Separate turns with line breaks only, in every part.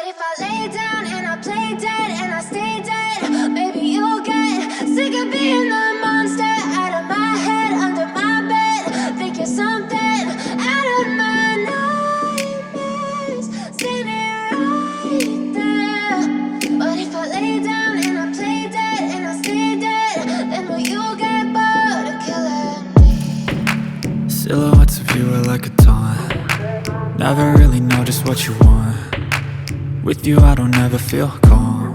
if I lay down and I play dead and I stay dead, maybe you'll get sick of being the monster out of my head, under my bed. Think you're something out of my nightmares, standing right there. But if I lay down and I play dead and I stay dead, then will you get bored of killing me?
Silhouettes of you are like a taunt. Never really know just what you want. With you I don't ever feel calm.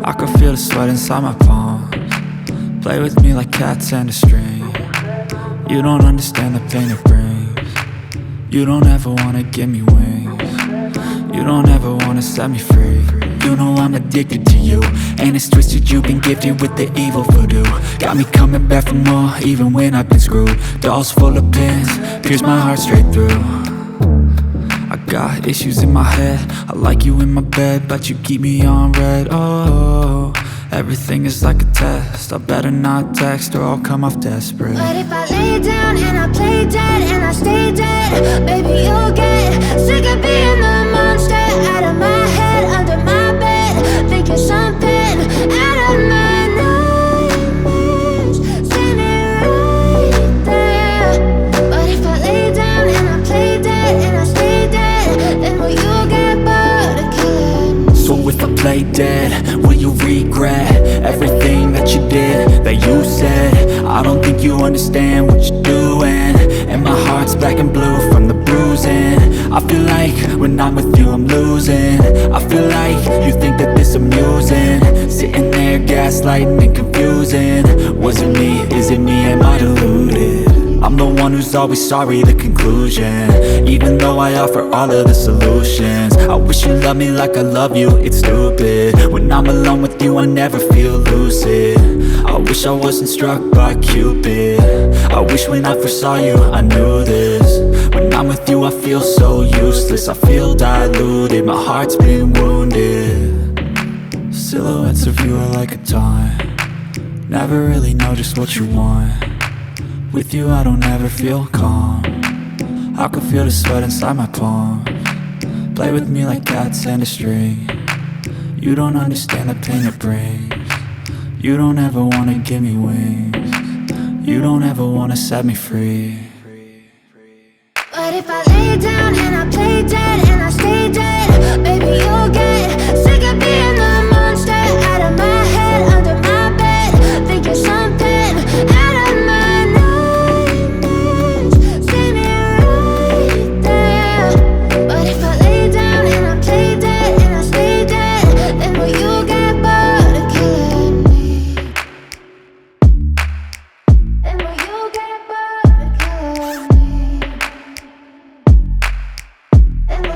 I can feel the sweat inside my palms. Play with me like cats and a string. You don't understand the pain it brings. You don't ever wanna give me wings. You don't ever wanna set me free. You know I'm addicted to you, and it's twisted, you've been gifted with the evil voodoo. Got me coming back for more, even when I've been screwed. Dolls full of pins, pierce my heart straight through. I got issues in my head, I like you in my bed, but you keep me on red. Oh, everything is like a test, I better not text or I'll come off desperate.
But if I lay down and I play dead and I stay dead, baby you'll get sick of being the monster out of my head, under my bed. Think you're something out of my nightmares, standing right there. But if I lay down and I play dead and I stay dead, then will you get bored of killing me?
So if I play dead, will you regret everything that you did, that you said? I don't think you understand what you're doing, and my heart's black and blue from the bruising. I feel like when I'm with you I'm losing. I feel like you think that this amusing, sitting there gaslighting and confusing. Was it me? Is it me? Am I deluded? I'm the one who's always sorry, the conclusion, even though I offer all of the solutions. I wish you loved me like I love you, it's stupid. When I'm alone with you I never feel lucid. I wish I wasn't struck by Cupid. I wish when I first saw you I knew this. When I'm with you I feel so useless, I feel diluted, my heart's been wounded. Silhouettes of you are like a taunt. Never really know just what you want. With you I don't ever feel calm. I can feel the sweat inside my palms. Play with me like cats and a string. You don't understand the pain it brings. You don't ever wanna give me wings. You don't ever wanna set me free.
But if I lay down and I play dead and I stay dead,